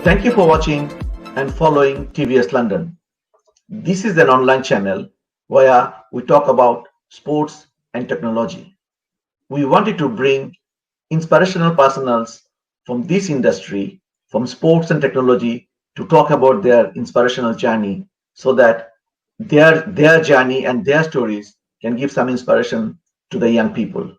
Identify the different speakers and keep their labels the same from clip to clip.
Speaker 1: Thank you for watching and following TVS London. This is an online channel where we talk about sports and technology. We wanted to bring inspirational personals from this industry, from sports and technology, to talk about their inspirational journey so that their journey and their stories can give some inspiration to the young people.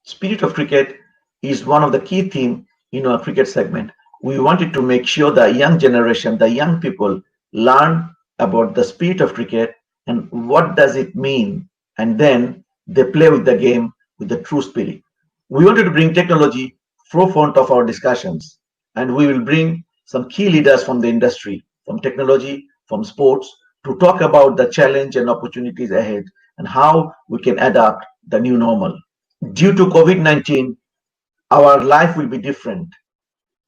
Speaker 1: Spirit of cricket is one of the key themes in our cricket segment. We wanted to make sure the young generation, the young people, learn about the spirit of cricket and what does it mean, and then they play with the game with the true spirit. We wanted to bring technology forefront of our discussions, and we will bring some key leaders from the industry, from technology, from sports, to talk about the challenge and opportunities ahead and how we can adapt the new normal. Due to COVID-19, our life will be different.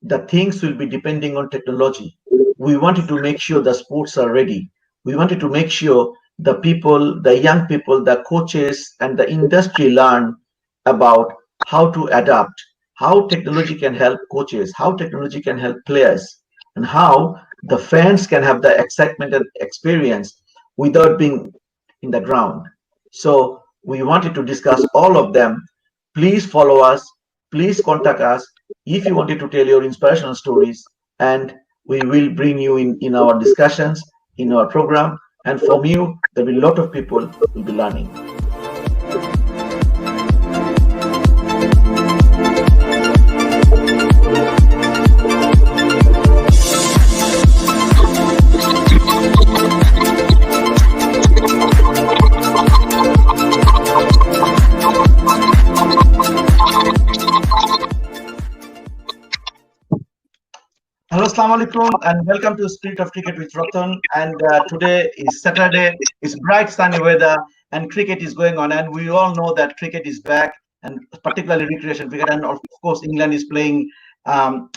Speaker 1: The things will be depending on technology. We wanted to make sure the sports are ready. We wanted to make sure the people, the young people, the coaches, and the industry learn about how to adapt, how technology can help coaches, how technology can help players, and how the fans can have the excitement and experience without being in the ground. So we wanted to discuss all of them. Please follow us. Please contact us if you wanted to tell your inspirational stories, and we will bring you in our discussions, in our program. And from you, there will be a lot of people will be learning. Hello, Assalamu alaikum, and welcome to Spirit of Cricket with Ratan. And today is Saturday. It's bright, sunny weather, and cricket is going on. And we all know that cricket is back, and particularly recreation cricket. And of course, England is playing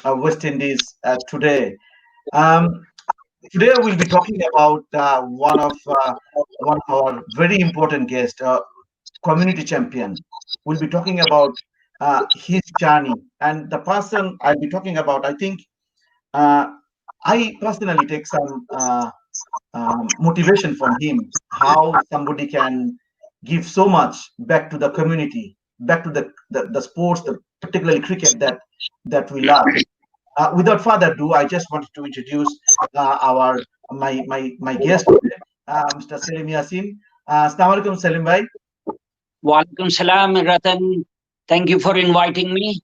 Speaker 1: West Indies today. Um, Today we'll be talking about one of our very important guests, community champion. We'll be talking about his journey, and the person I'll be talking about. I think uh, I personally take some motivation from him, how somebody can give so much back to the community, back to the sports, particularly cricket that we love. Without further ado, I just wanted to introduce our my guest today, Mr. Salim Yasin. Assalamu alaikum, Salim bhai.
Speaker 2: Walaikum salam, Ratan. Thank you for inviting me.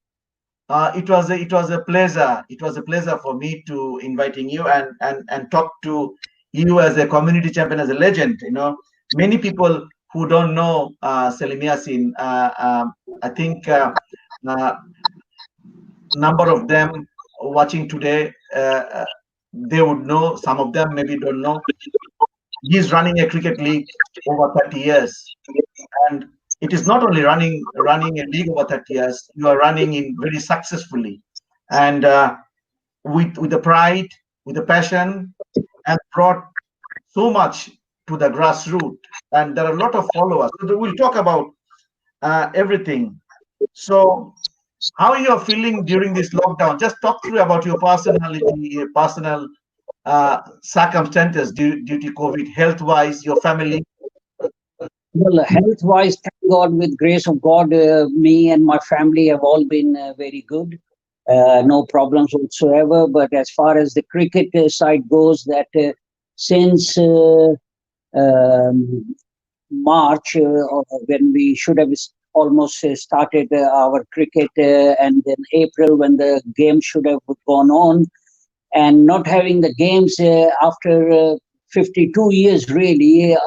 Speaker 1: It was a pleasure. It was a pleasure for me to inviting you and talk to you as a community champion, as a legend. You know, many people who don't know Salim Yasin, I think number of them watching today, they would know. Some of them maybe don't know. He's running a cricket league over 30 years, and it is not only running a league over 30 years. You are running in very successfully, and with the pride, with the passion, and brought so much to the grassroots. And there are a lot of followers. So we'll talk about everything. So how you are feeling during this lockdown? Just talk through about your personality, your personal circumstances due to COVID, health-wise, your family.
Speaker 2: Well, health-wise, thank God, with grace of God, me and my family have all been very good. No problems whatsoever. But as far as the cricket side goes, that since March, when we should have almost started our cricket, and then April when the game should have gone on, and not having the games after 52 years, really,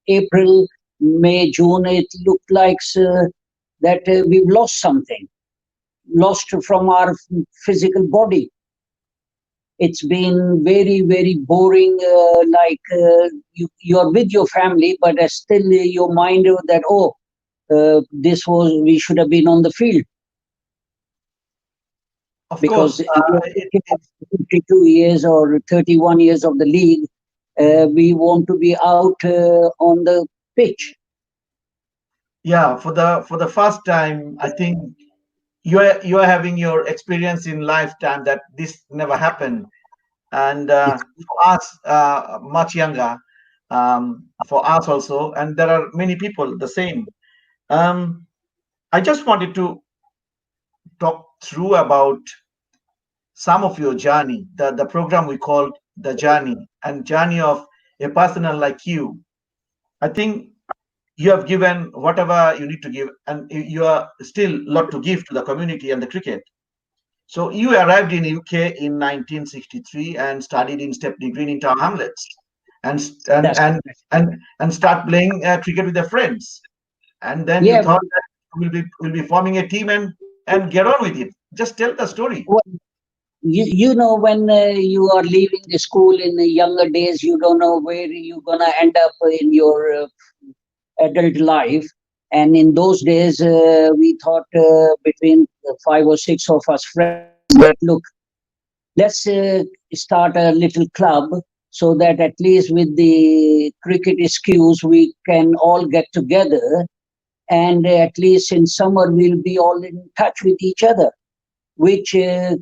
Speaker 2: April, May, June, it looked like that we've lost something, lost from our physical body. It's been very, very boring. You're with your family, but still your mind that, we should have been on the field.
Speaker 1: Of
Speaker 2: Because
Speaker 1: course,
Speaker 2: 52 years or 31 years of the league, we want to be out on the pitch.
Speaker 1: yeah, for the first time, I think you are having your experience in lifetime that this never happened. and
Speaker 2: Yes.
Speaker 1: for us much younger, for us also, and there are many people the same. Um, I just wanted to talk through about some of your journey, the program we called the journey, and journey of a personal like you. I think you have given whatever you need to give, and you are still a lot to give to the community and the cricket. So you arrived in UK in 1963 and studied in Stepney Green in Tower Hamlets, and and
Speaker 2: That's
Speaker 1: and
Speaker 2: correct.
Speaker 1: and start playing cricket with your friends. And then you
Speaker 2: Yeah.
Speaker 1: thought that we'll be forming a team and get on with it. Just tell the story.
Speaker 2: Well, you know, when you are leaving the school in the younger days, you don't know where you're going to end up in your adult life. And in those days, we thought between five or six of us friends that, look, let's start a little club so that at least with the cricket skills, we can all get together. And at least in summer, we'll be all in touch with each other, which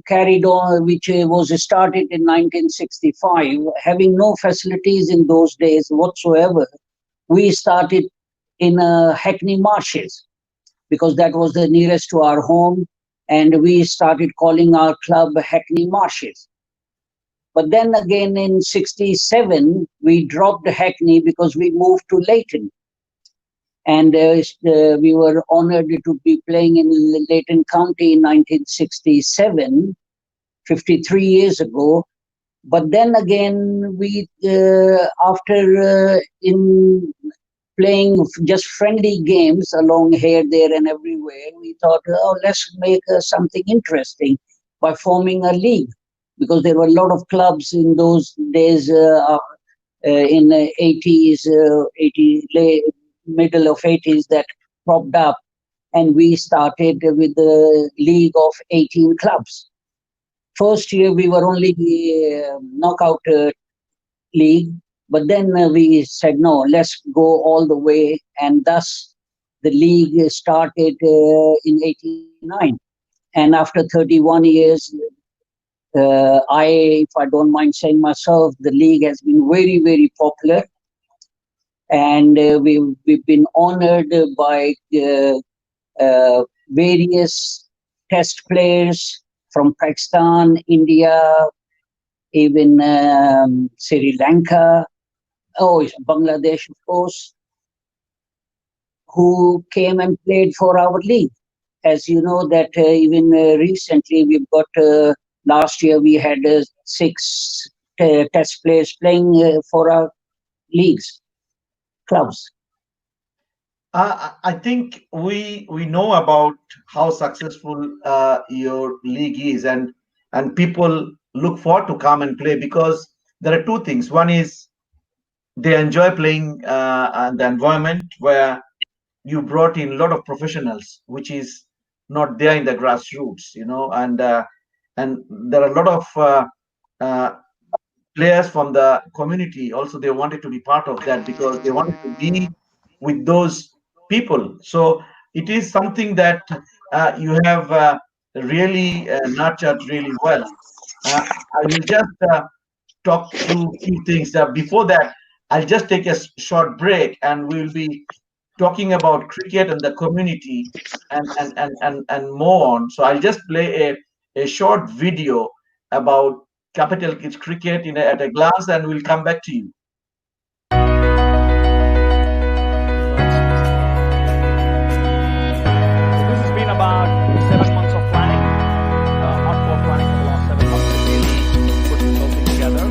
Speaker 2: carried on, which was started in 1965, having no facilities in those days whatsoever. We started in Hackney Marshes because that was the nearest to our home, and we started calling our club Hackney Marshes. But then again in 67, we dropped Hackney because we moved to Leighton. And we were honored to be playing in Leighton County in 1967, 53 years ago. But then again, we after in playing just friendly games along here, there, and everywhere, we thought, oh, let's make something interesting by forming a league, because there were a lot of clubs in those days in the 80s, 80, middle of 80s that propped up, and we started with the league of 18 clubs. First year we were only the knockout league, but then we said no, let's go all the way, and thus the league started in 89. And after 31 years, if I don't mind saying myself, the league has been very, very popular, and we've been honored by various test players from Pakistan, India, even Sri Lanka, oh, it's Bangladesh, of course, who came and played for our league. As you know, that even recently we've got, last year we had six test players playing for our leagues, clubs.
Speaker 1: I think we know about how successful your league is, and people look forward to come and play because there are two things. One is they enjoy playing and the environment where you brought in a lot of professionals, which is not there in the grassroots, and there are a lot of uh, players from the community also. They wanted to be part of that because they wanted to be with those people. So it is something that you have really nurtured really well. I will just talk through few things. Before that, I'll just take a short break, and we'll be talking about cricket and the community and more on. So I'll just play a short video about Capital Kids cricket at a glance, and we'll come back to you.
Speaker 3: This has been about 7 months of planning, hardcore planning for the last 7 months to really put this whole thing together.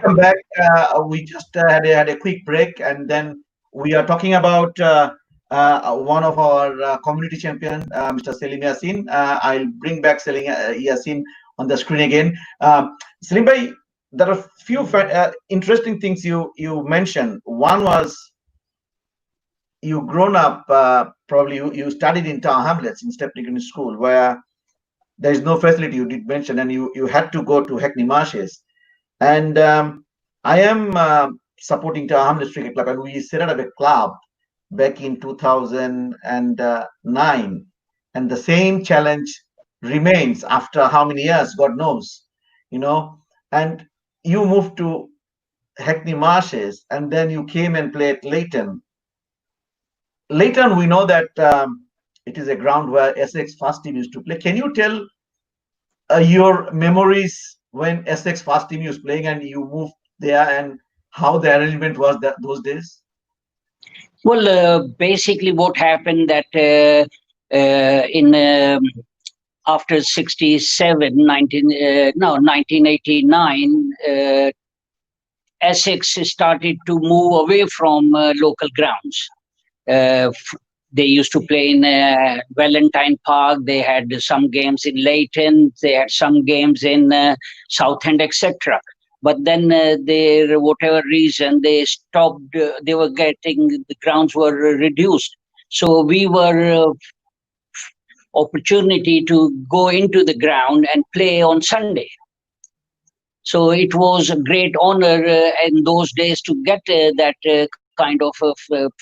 Speaker 1: welcome back. We just had a quick break, and then we are talking about one of our community champion, Mr. Salim Yasin. I'll bring back Salim Yasin on the screen again. Salim bhai, there are few interesting things you mentioned. One was you grown up, probably you studied in Tower Hamlets in Stepney School, where there is no facility. You did mention, and you had to go to Hackney Marshes. And I am supporting the Hamlets Cricket Club, and we set up a club back in 2009. And the same challenge remains after how many years, God knows, you know. And you moved to Hackney Marshes, and then you came and played Leighton. Leighton, we know that it is a ground where Essex first team used to play. Can you tell your memories when Essex first team was playing and you moved there, and how the arrangement was those days?
Speaker 2: Well, basically, what happened that in after 67, 1989, Essex started to move away from local grounds. They used to play in Valentine Park. They had some games in Leighton. They had some games in Southend, etc. But then, whatever reason, they stopped. They were getting the grounds were reduced. So we were opportunity to go into the ground and play on Sunday. So it was a great honor in those days to get that kind of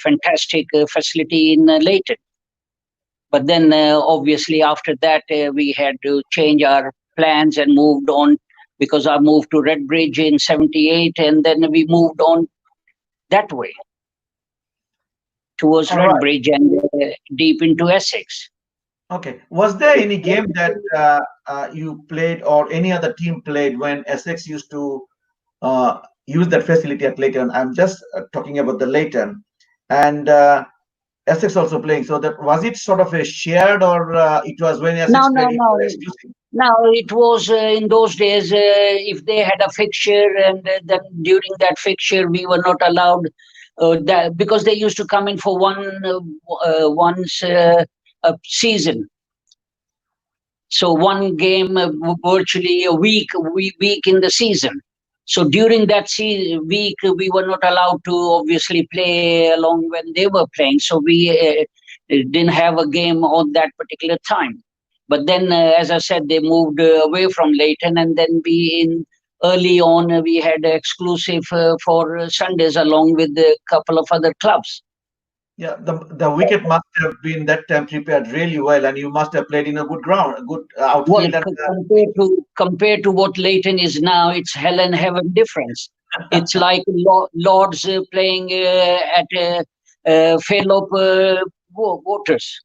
Speaker 2: fantastic facility in Leighton. But then, obviously, after that, we had to change our plans and moved on, because I moved to Redbridge in 78, and then we moved on that way towards
Speaker 1: All right.
Speaker 2: Redbridge and deep into Essex.
Speaker 1: Okay. Was there any game that you played or any other team played when Essex used to use that facility at Leighton? I'm just talking about the Leighton, and Essex also playing. So that was it sort of a shared, or it was when Essex
Speaker 2: No,
Speaker 1: played
Speaker 2: no,
Speaker 1: it
Speaker 2: no.
Speaker 1: was exclusive?
Speaker 2: Now it was in those days, if they had a fixture, and then during that fixture we were not allowed, that, because they used to come in for once a season. So one game virtually a week in the season. So during that week we were not allowed to obviously play along when they were playing. So we didn't have a game on that particular time. But then, as I said, they moved away from Leighton, and then early on we had exclusive for Sundays along with a couple of other clubs.
Speaker 1: Yeah, the wicket must have been that time prepared really well, and you must have played in a good ground, a good
Speaker 2: Well,
Speaker 1: outfield. And
Speaker 2: compared to what Leighton is now, it's hell and heaven difference. It's like Lords playing at Fairlope Waters.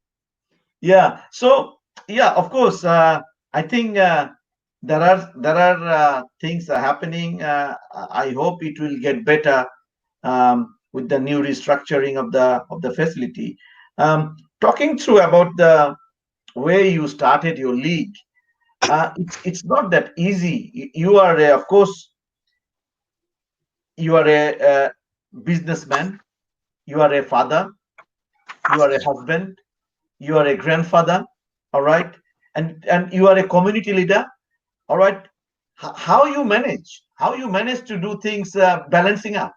Speaker 1: yeah, so yeah, of course, I think there are things are happening. I hope it will get better with the new restructuring of the facility. Talking through about the way you started your league, it's not that easy. You are of course you are a businessman, you are a father, you are a husband, you are a grandfather, all right, and you are a community leader, all right. How you manage to do things, balancing up?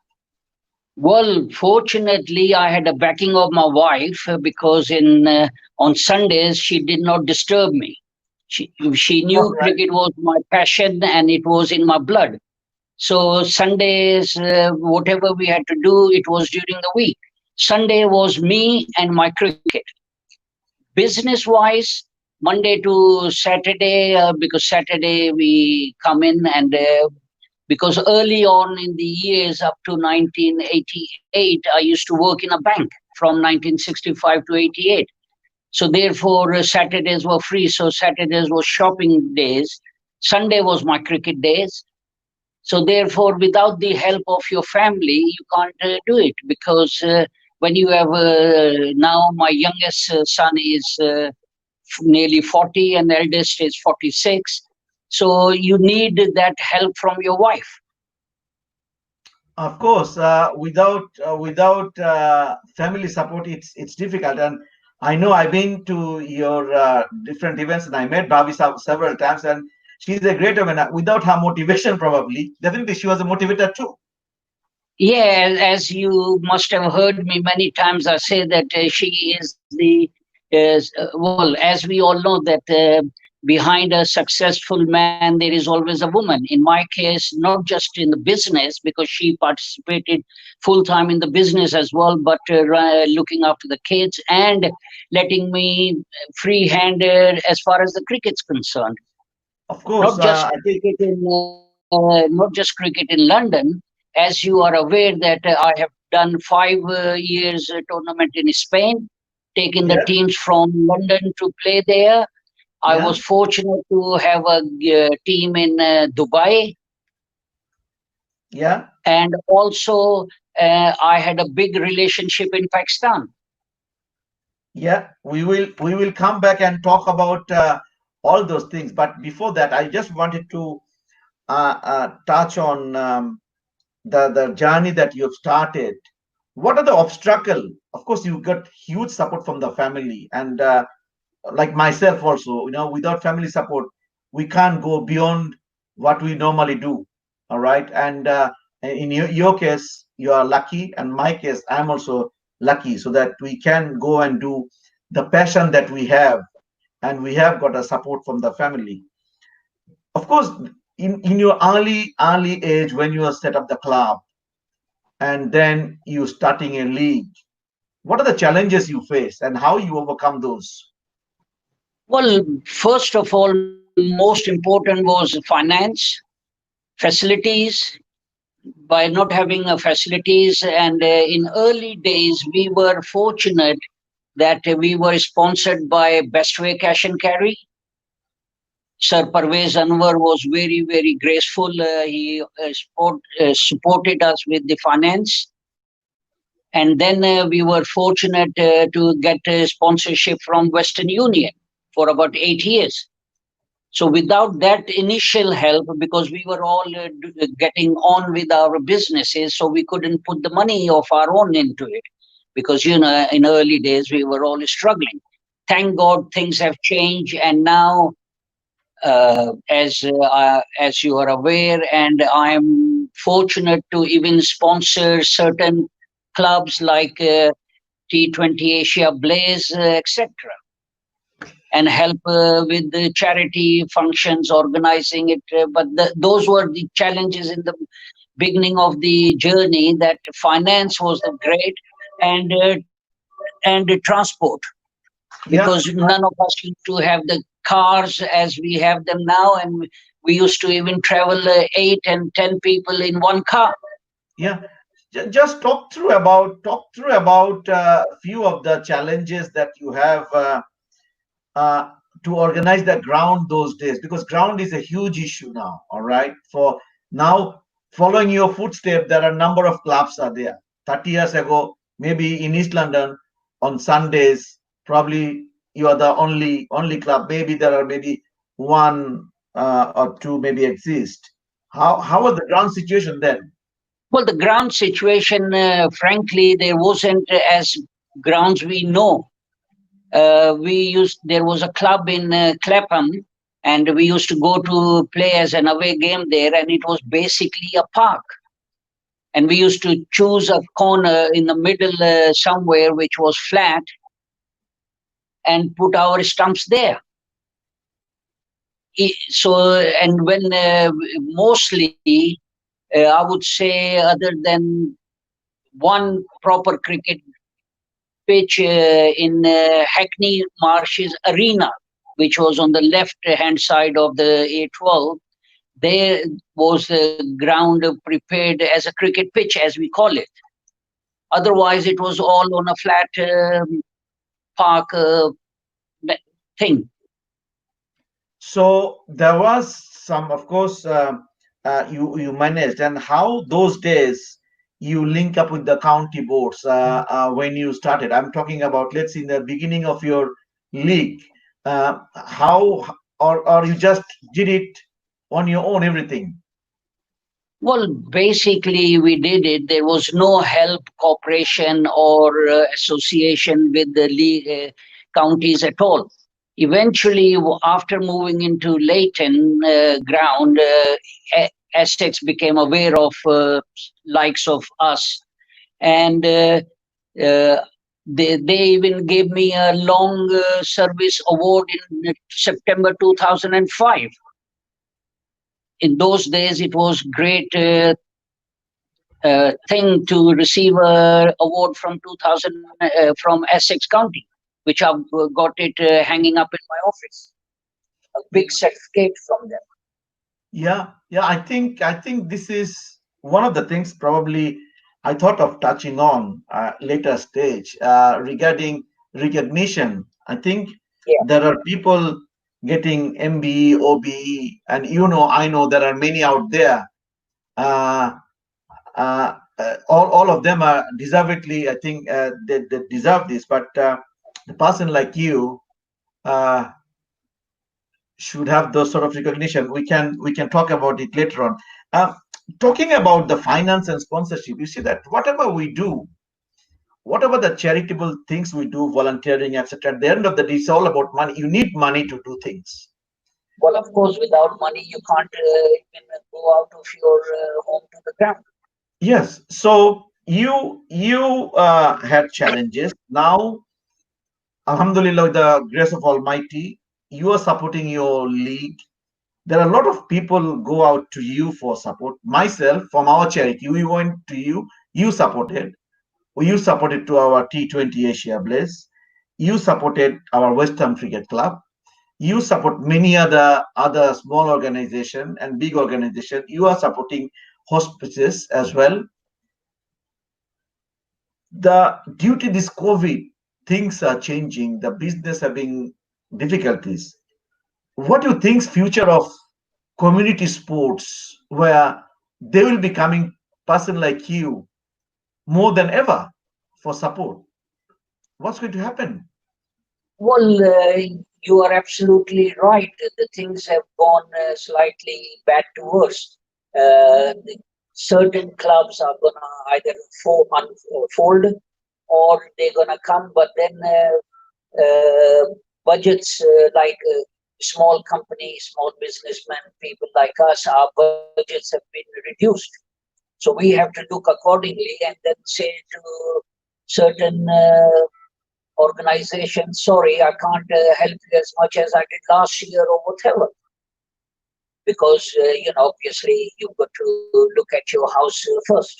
Speaker 2: Well, fortunately, I had a backing of my wife, because on Sundays she did not disturb me. She
Speaker 1: All
Speaker 2: knew
Speaker 1: right.
Speaker 2: cricket was my passion and it was in my blood. So Sundays, whatever we had to do, it was during the week. Sunday was me and my cricket. Business wise, Monday to Saturday, because Saturday we come in, and because early on in the years up to 1988, I used to work in a bank from 1965 to 88. So therefore, Saturdays were free. So Saturdays were shopping days. Sunday was my cricket days. So therefore, without the help of your family, you can't do it, because when you have now my youngest son is nearly 40 and the eldest is 46. So you need that help from your wife.
Speaker 1: Of course, without family support, it's difficult. And I know I've been to your different events, and I met Bhavi several times, and she's a great woman. Without her motivation, probably, definitely she was a motivator too.
Speaker 2: Yeah, as you must have heard me many times, I say that she is well, as we all know, that behind a successful man, there is always a woman. In my case, not just in the business, because she participated full time in the business as well, but looking after the kids and letting me free handed as far as the cricket's concerned.
Speaker 1: Of course, I think
Speaker 2: Not just cricket in London. As you are aware that I have done 5 years tournament in Spain, taking the
Speaker 1: yeah,
Speaker 2: teams from London to play there. I
Speaker 1: yeah,
Speaker 2: was fortunate to have a team in Dubai,
Speaker 1: yeah,
Speaker 2: and also I had a big relationship in Pakistan.
Speaker 1: yeah. We will come back and talk about all those things. But before that, I just wanted to touch on the journey that you've started. What are the obstacle? Of course, you got huge support from the family, and like myself also, without family support, we can't go beyond what we normally do. All right, and in your case, you are lucky, and my case, I'm also lucky, so that we can go and do the passion that we have, and we have got a support from the family. Of course, in your early age, when you set up the club and then you starting a league, what are the challenges you face and how you overcome those?
Speaker 2: Well, first of all, most important was finance, facilities. By not having facilities, and in early days, we were fortunate that we were sponsored by Bestway Cash and Carry. Sir Parvez Anwar was very, very graceful. He supported us with the finance. And then we were fortunate to get sponsorship from Western Union for about 8 years. So without that initial help, because we were all getting on with our businesses, so we couldn't put the money of our own into it, because in early days we were all struggling. Thank God things have changed, and now, as you are aware, and I'm fortunate to even sponsor certain clubs like T20 Asia Blaze, etc., and help with the charity functions, organizing it. But those were the challenges in the beginning of the journey. That finance was the great, and the transport,
Speaker 1: Yeah,
Speaker 2: because none of us used to have the cars as we have them now, and we used to even travel 8 and 10 people in one car.
Speaker 1: yeah. Just talk through about few of the challenges that you have uh, to organize the ground those days, because ground is a huge issue now. All right, for now, following your footsteps, there are a number of clubs are there. 30 years ago, maybe in East London on Sundays, probably you are the only club. Maybe there are maybe one or two maybe exist. How was the ground situation then?
Speaker 2: Well, the ground situation, frankly, there wasn't as grounds we know. There was a club in Clapham, and we used to go to play as an away game there, and it was basically a park. And we used to choose a corner in the middle somewhere which was flat, and put our stumps there. So, and when mostly, I would say, other than one proper cricket pitch in Hackney Marshes Arena, which was on the left hand side of the A12, there was a ground prepared as a cricket pitch, as we call it. Otherwise, it was all on a flat park thing.
Speaker 1: So there was some, of course, you managed, and how those days you link up with the county boards when you started. I'm talking about, let's say, in the beginning of your league, how or you just did it on your own, everything.
Speaker 2: Well, basically, we did it. There was no help, cooperation, or association with the counties at all. Eventually, after moving into Leighton ground, Essex became aware of likes of us, and uh, they even gave me a long service award in September 2005. In those days, it was great thing to receive a award from 2000 from Essex County, which I've got it hanging up in my office. A big certificate from them.
Speaker 1: Yeah. I think this is one of the things probably I thought of touching on later stage regarding recognition. I think
Speaker 2: Yeah.
Speaker 1: there are people getting MBE, OBE, and I know there are many out there. Uh, all of them are deservedly, I think they deserve this, but the person like you uh, should have those sort of recognition. We can talk about it later on. uh, Talking about the finance and sponsorship, you see that whatever we do, whatever the charitable things we do, volunteering, etc., at the end of the day, it's all about money. You need money to do things.
Speaker 2: Well, of course, without money, you can't even go out of your home to the ground.
Speaker 1: Yes, so you had challenges. Now, alhamdulillah, with the grace of almighty, you are supporting your league. There are a lot of people go out to you for support. Myself, from our charity, we went to you. You supported. You supported to our T20 Asia Blaze. You supported our Western Cricket Club. You support many other small organization and big organization. You are supporting hospices as well. The due to this COVID, things are changing. The business having difficulties. What do you think's future of community sports, where they will be coming person like you more than ever for support? What's going to happen?
Speaker 2: Well, you are absolutely right. The things have gone slightly bad to worse. Certain clubs are gonna either unfold or they're gonna come, but then budgets like small companies, small businessmen, people like us, our budgets have been reduced. So we have to look accordingly and then say to certain organizations, sorry, I can't help you as much as I did last year or whatever. Because, obviously you've got to look at your house first.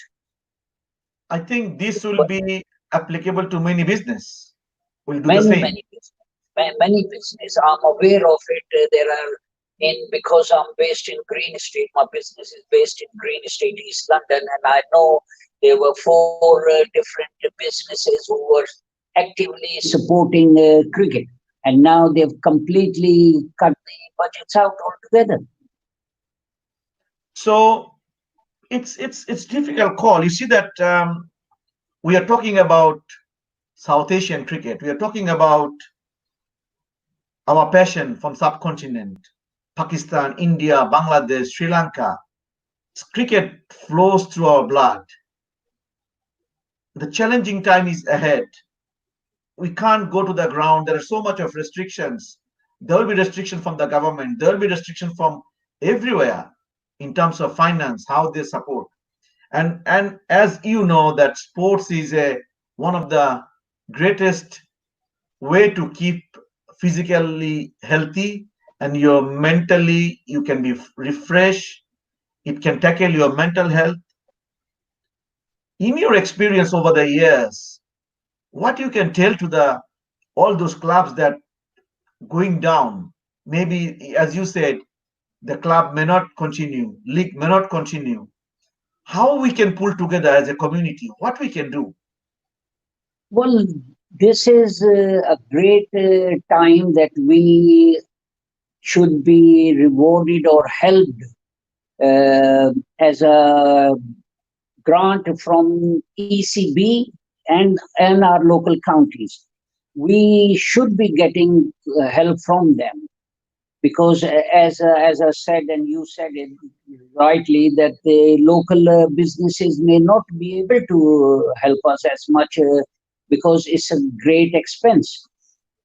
Speaker 1: I think this will
Speaker 2: But
Speaker 1: be applicable to many business. Will do the
Speaker 2: many,
Speaker 1: same.
Speaker 2: many business, many business, I'm aware of it. There are because I'm based in Green Street, my business is based in Green Street, East London, and I know there were four different businesses who were actively supporting cricket, and now they've completely cut the budgets out altogether.
Speaker 1: So it's difficult call. You see that we are talking about South Asian cricket. We are talking about our passion from subcontinent, Pakistan, India, Bangladesh, Sri Lanka. Cricket flows through our blood. The challenging time is ahead. We can't go to the ground. There are so much of restrictions. There will be restriction from the government. There will be restriction from everywhere in terms of finance, how they support. And as you know, that sports is a one of the greatest way to keep physically healthy, and you're mentally you can be refreshed. It can tackle your mental health. In your experience over the years, what you can tell to the all those clubs that going down, maybe as you said, the club may not continue, league may not continue, how we can pull together as a community, what we can do?
Speaker 2: Well, this is a great time that we should be rewarded or helped as a grant from ECB and our local counties. We should be getting help from them because as I said, and you said it rightly, that the local businesses may not be able to help us as much, because it's a great expense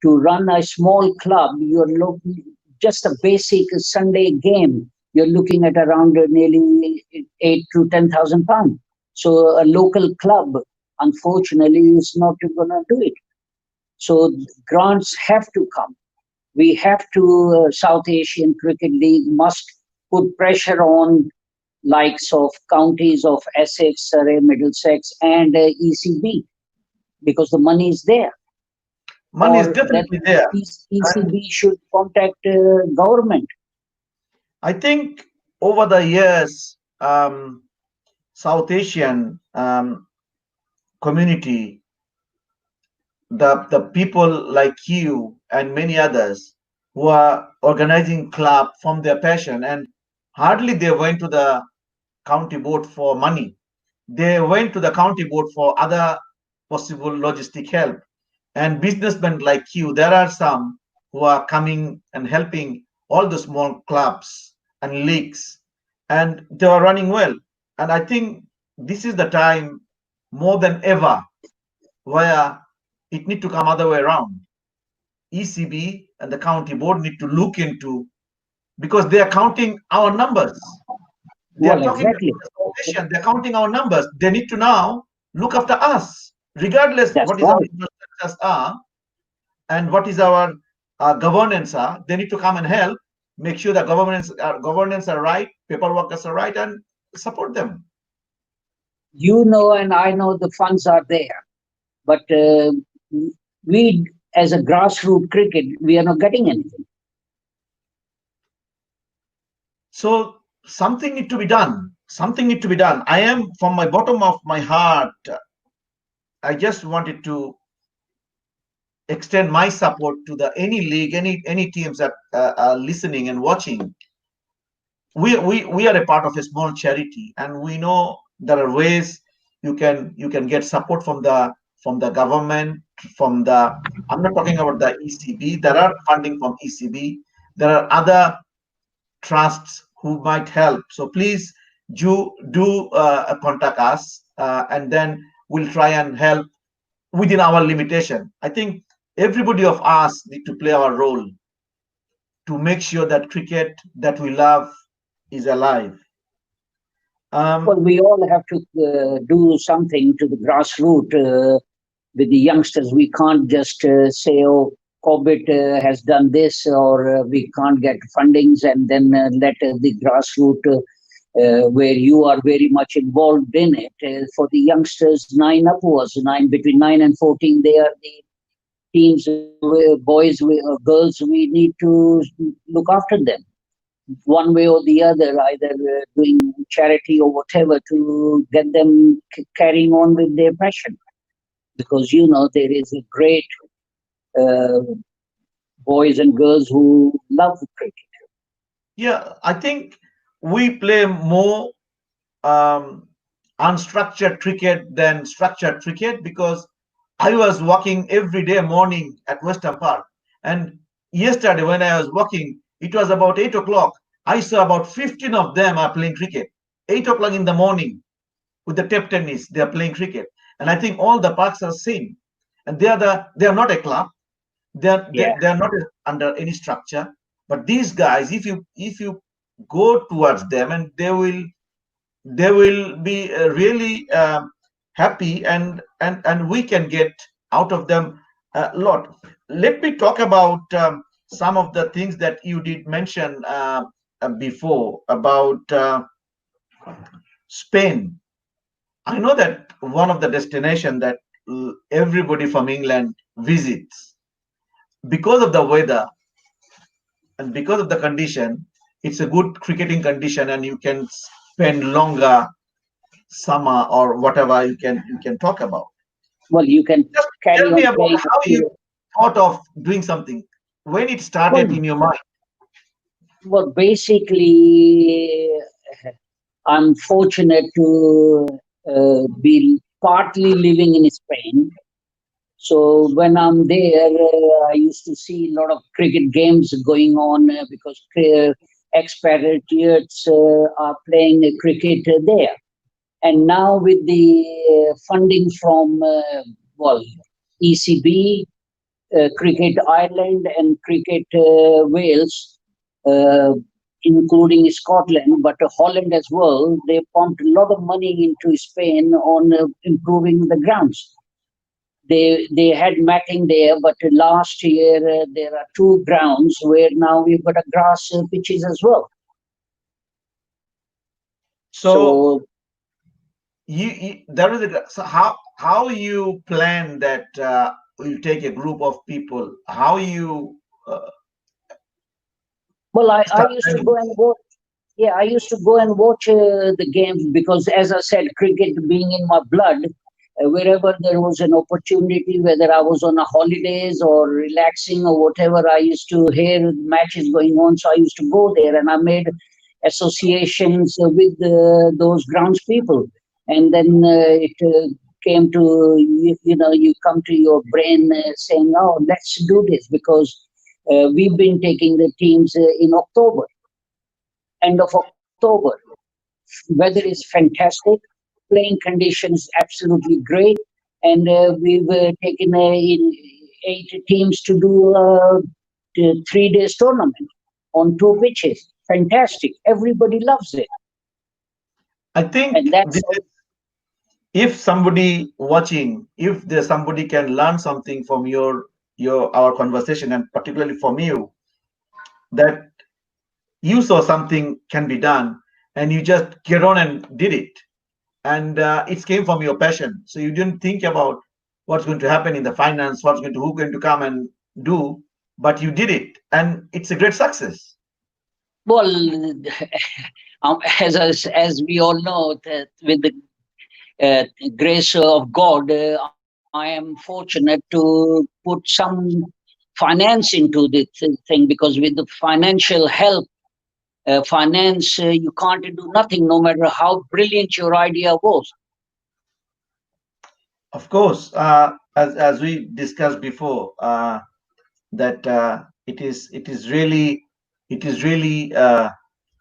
Speaker 2: to run a small club. You're looking just a basic Sunday game. You're looking at around nearly 8 to 10,000 pounds. So a local club, unfortunately, is not going to do it. So grants have to come. We have to, South Asian Cricket League must put pressure on likes of counties of Essex, Surrey, Middlesex, and ECB, because the money is there.
Speaker 1: Money is
Speaker 2: Or that
Speaker 1: definitely there. And
Speaker 2: ECB should contact government.
Speaker 1: I think over the years, South Asian community, the people like you and many others who are organizing club from their passion, and hardly they went to the county board for money. They went to the county board for other possible logistic help. And businessmen like you, there are some who are coming and helping all the small clubs and leagues, and they are running well. And I think this is the time more than ever where it need to come other way around. ECB and the county board need to look into, because they are counting our numbers. They are
Speaker 2: Well,
Speaker 1: talking about
Speaker 2: exactly.
Speaker 1: the foundation. They're counting our numbers. They need to now look after us, regardless
Speaker 2: That's
Speaker 1: what is our
Speaker 2: right.
Speaker 1: infrastructures are and what is our governance are. They need to come and help, make sure that governance are right, paperwork is right, and support them.
Speaker 2: You know, and I know the funds are there, but we, as a grassroots cricket, we are not getting anything.
Speaker 1: So something need to be done. Something need to be done. I am from my bottom of my heart. I just wanted to extend my support to the any league, any teams that are listening and watching. We are a part of a small charity, and we know there are ways you can get support from the government, from the, I'm not talking about the ECB. There are funding from ECB. There are other trusts who might help. So please do contact us, and then we'll try and help within our limitation. I think everybody of us need to play our role to make sure that cricket that we love is alive.
Speaker 2: Well,
Speaker 1: Um,
Speaker 2: we all have to do something to the grassroots with the youngsters. We can't just say, "Oh, Corbett has done this," or we can't get fundings, and then let the grassroots, where you are very much involved in it, for the youngsters, nine upwards, between 9 and 14, they are the teams, boys, girls. We need to look after them one way or the other, either doing charity or whatever, to get them carrying on with their passion. Because there is a great uh, boys and girls who love cricket.
Speaker 1: yeah, I think we play more um, unstructured cricket than structured cricket, because I was walking every day morning at Western Park, and yesterday when I was walking, it was about 8 o'clock. I saw about 15 of them are playing cricket. 8 o'clock in the morning with the table tennis, they are playing cricket, and I think all the parks are same, and they are not a club. They are
Speaker 2: Yeah.
Speaker 1: they are not under any structure. But these guys, if you go towards them, and they will be really happy, and we can get out of them a lot. Let me talk about some of the things that you did mention before about Spain. I know that one of the destination that everybody from England visits, because of the weather and because of the condition. It's a good cricketing condition, and you can spend longer summer or whatever you can talk about.
Speaker 2: Well, you can
Speaker 1: Just
Speaker 2: carry
Speaker 1: tell me
Speaker 2: on
Speaker 1: about
Speaker 2: playing
Speaker 1: how you
Speaker 2: until.
Speaker 1: thought of doing something, when it started
Speaker 2: Well,
Speaker 1: in your mind.
Speaker 2: basically, I'm fortunate to be partly living in Spain, So when I'm there, I used to see a lot of cricket games going on because expatriates are playing cricket there. And now with the funding from well ECB, Cricket Ireland, and Cricket Wales, uh, including Scotland, but Holland as well, they pumped a lot of money into Spain on improving the grounds. They had matting there, but last year there are two grounds where now we've got a grass pitches as well.
Speaker 1: So there is so how you plan that you take a group of people? How you
Speaker 2: Well, I
Speaker 1: start
Speaker 2: used to
Speaker 1: planning?
Speaker 2: go and watch. Yeah, I used to go and watch the games because, as I said, cricket being in my blood, wherever there was an opportunity, whether I was on a holidays or relaxing or whatever, I used to hear matches going on. So I used to go there, and I made associations with those grounds people, and then it came to you come to your brain saying, "Oh, let's do this," because we've been taking the teams in October, end of October. Weather is fantastic, playing conditions absolutely great, and we've taken in 8 teams to do a 3 days tournament on 2 pitches. Fantastic! Everybody loves it,
Speaker 1: I
Speaker 2: and
Speaker 1: think
Speaker 2: that's
Speaker 1: if somebody watching, if there's somebody can learn something from your our conversation, and particularly from you, that you saw something can be done, and you just get on and did it, and it came from your passion. So you didn't think about what's going to happen in the finance, who's going to come and do, but you did it, and it's a great success.
Speaker 2: well. As we all know, that with the grace of God, I am fortunate to put some finance into this thing because with the financial help, finance, you can't do nothing no matter how brilliant your idea was.
Speaker 1: Of course, as we discussed before, that it is really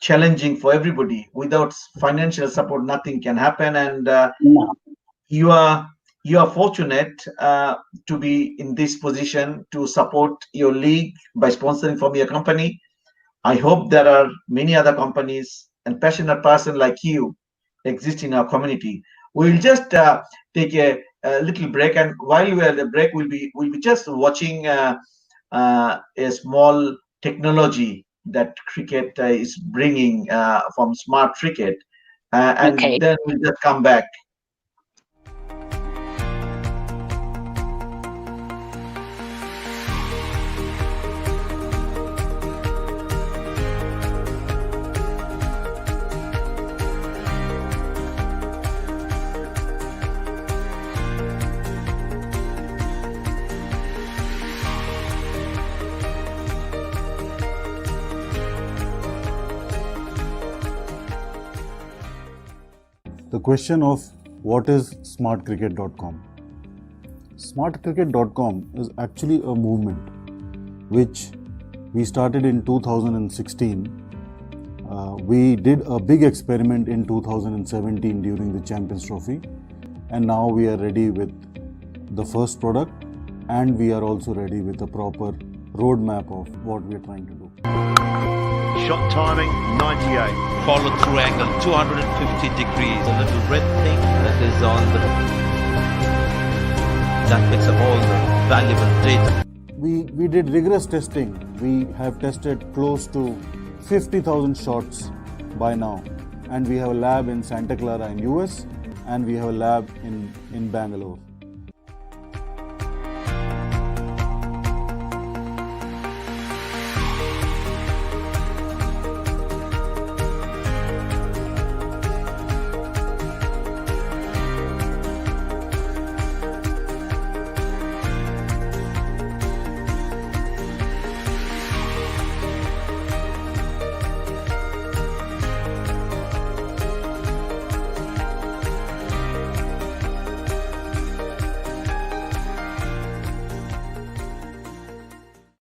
Speaker 1: challenging for everybody. Without financial support, nothing can happen, and
Speaker 2: No.
Speaker 1: you are you are fortunate to be in this position to support your league by sponsoring from your company. I hope there are many other companies and passionate person like you exist in our community. We'll just take a little break, and while we are at the break, we'll be just watching a small technology that cricket is bringing from smart cricket, and
Speaker 2: Okay.
Speaker 1: then we'll just come back.
Speaker 4: The question of what is smartcricket.com? Smartcricket.com is actually a movement which we started in 2016. We did a big experiment in 2017 during the Champions Trophy, and now we are ready with the first product, and we are also ready with a proper roadmap of what we are trying to do.
Speaker 5: Shot timing 98.
Speaker 6: Follow through angle 250 degrees. A little red thing that is on the that picks up all the valuable data.
Speaker 4: We did rigorous testing. We have tested close to 50,000 shots by now, and we have a lab in Santa Clara in US, and we have a lab in Bangalore.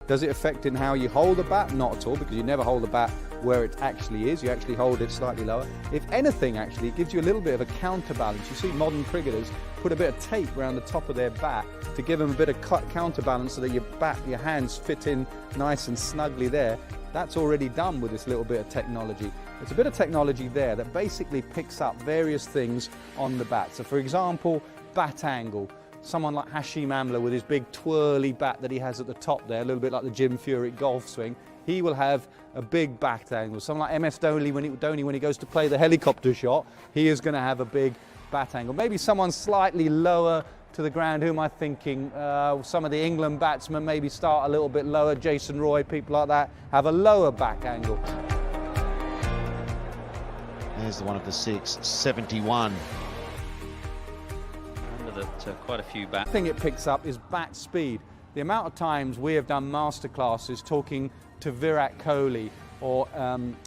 Speaker 7: Does it affect in how you hold the bat? Not at all, because you never hold the bat where it actually is. You actually hold it slightly lower. If anything, actually, it gives you a little bit of a counterbalance. You see modern cricketers put a bit of tape around the top of their bat to give them a bit of counterbalance so that your hands fit in nice and snugly there. That's already done with this little bit of technology. There's a bit of technology there that basically picks up various things on the bat. So for example, bat angle. Someone like Hashim Amla with his big twirly bat that he has at the top there, a little bit like the Jim Furyk golf swing, he will have a big bat angle. Someone like MS Dhoni when he goes to play the helicopter shot, he is going to have a big bat angle. Maybe someone slightly lower to the ground. Who am I thinking? Some of the England batsmen maybe start a little bit lower. Jason Roy, people like that, have a lower back angle.
Speaker 6: There's the one of the six, 71.
Speaker 8: That quite a few bats.
Speaker 7: The thing it picks up is bat speed. The amount of times we have done masterclasses talking to Virat Kohli or